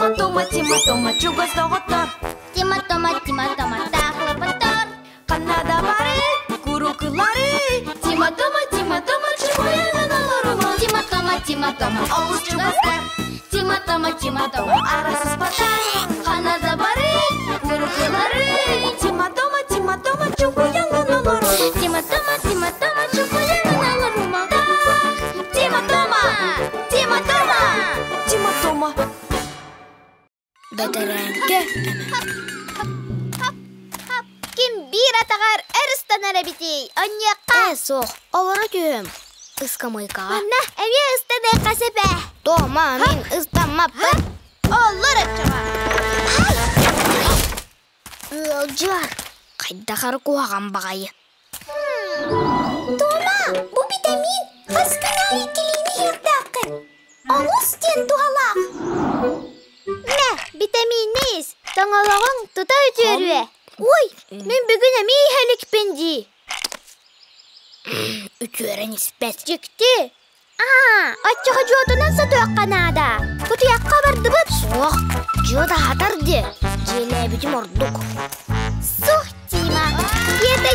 Тима-тома, чугас тоғыттар. Тима-тома, тақлы бұттар. Қанада бары, күрікілары. Тима-тома, чугаяғын алырыма. Тима-тома, Ауыз чугастар. Тима-тома, Арасыз батар. Қанада бары, күрікілары. Тима-тома, чугаяғын алырыма. Тима-тома, чугаяғын алырыма. Тима-тома. Бәтәрәңке Ким бир атағар әрістан әрәбетей, оньяққа. соқ, олары күйім. Ыскамайқаға. Манна, әме ұстаны қасепе. Тома, мен ыстамаппы. Олар атчаға. Жар, қайдақар қуаған бағайы. Тома, бұ витамин қасқынай келейні ердақы. Олыс тен туғалақ. Мә, витамин нейіз, тоңалағың тұта өтеруе. Ой, мен бүгін әмей әлік пенді. Үтөрен іспәт. Жікті. Атчаға жуатынан сату аққанада. Күті яққа барды бұд. Соқ, жода атарды. Желәбітім ордық. Сух, Тима. Еді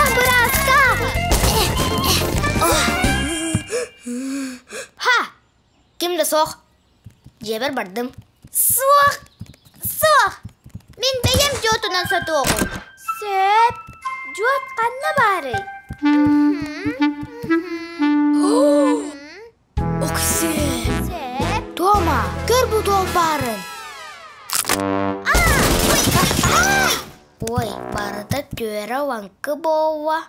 еқ бұразға. Ха, кімді соқ? Жебір бардым. Сух. Мен бәйем жуатынан сату оғын. Сөп, жуат қанна бары. Окси. Сөп. Тома, көр бұл толпарын. Ой, барыда төрі ванкы боуа.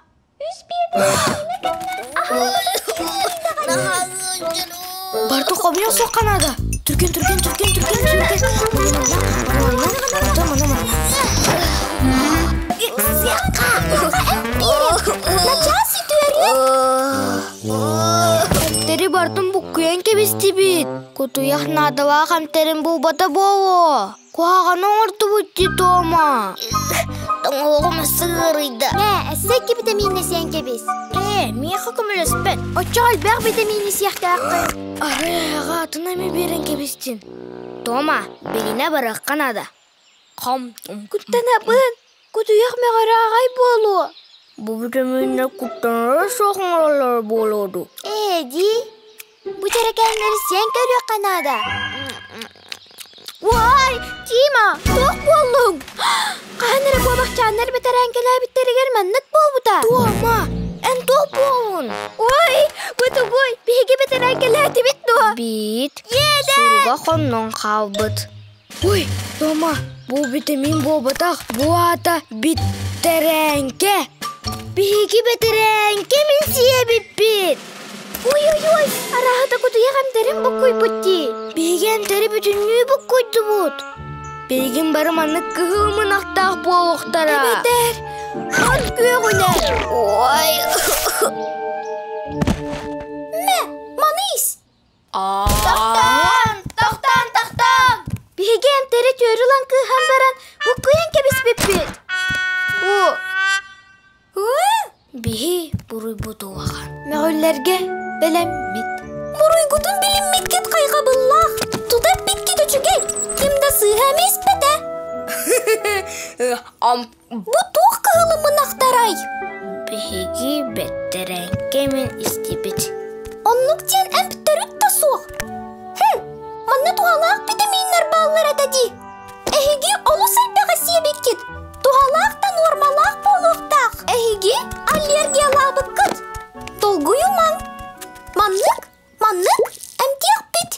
Барды қомия соққанады. Түрген. Тері бардым бұл күйен кебесті бет. Күті яқнадыва қамтерін бұл бата болу. Қуаған оңырды бұтты, Тома. Тоңылығым сығырыйды. Әсі витаминні сен кебес. Мен қақымыл өспен. Отчағал бәқ витаминні сияқты ақы. Арайға атына мен берін кебестен. Тома, беліне барақ қанады. Қам, Күттен абын, күті яқмеғара ағай болу. бұл витаминне күттенері соқыңыралар болуды. Ди, бұл тәрекәнлері сен көрі қанада. Вай, Тима, тоқ болуң. Қаныры болмақчанлар бітер әңкелі біттерігер мәннік бол бұта. Тома, ән тоқ болуын. Ой, бұты бой, бейге бітер әңкелі әті бітті. Бит, сұруға қонның қалбыт. Ой, Тома, бұл витамин бол бұтақ, бұл ата біттерәңке. Бейге біттерәңке мен сие бит. Ой, арағыда күті еғамдерін бұл көй бұтти. Бейген тәрі бүтінні бұл көйді бұд. Бейген бары маны күғымын ақтақ болуқтара. Әбетер, ан көй ғылар. Ой. Мә, маныс. Тақтан. Бейген тәрі төрілан күғам баран бұл көйен кебес беппет. Бейі бұруй бұд оған. Мәғөллерге білеммет. Мұруйгудun bilinmetkет қайға бұллақ. Тудап биткет өчігей. Кемді сыйғам еспеді. Бұ тоқ қығылымын ақтарай. Бейгі бәттерәңке мен істебет. Онлық тен әмпіттер үтті соқ. Манна туғалақ витаминлер балылар әдәді. Әйге олы сәлбәғі себекет. Туғалақ та нормалақ болуқтақ. Әйге аллергиялағы бұққыт. Толгую ман. Манлық, әмтеқ бет.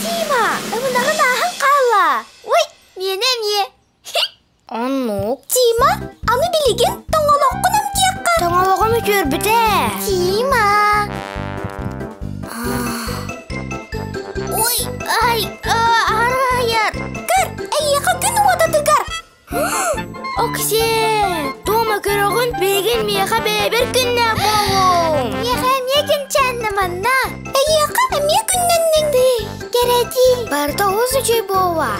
Тима, ұмынағын ағын қала. Ой, мене. Анық. Тима, аны білеген тоңалаққын әмтеққа. Тоңалағым өтер біте. Тима. Ой, арайыр. Кір, әйеқа күн уададығар. Оксе, Тома көріғін бейген меға бәбір күнне болуң. Меға мегін чәнні манна. Әйеқа әме күннен ніңді. Кереди. Барда осы жөй болуа.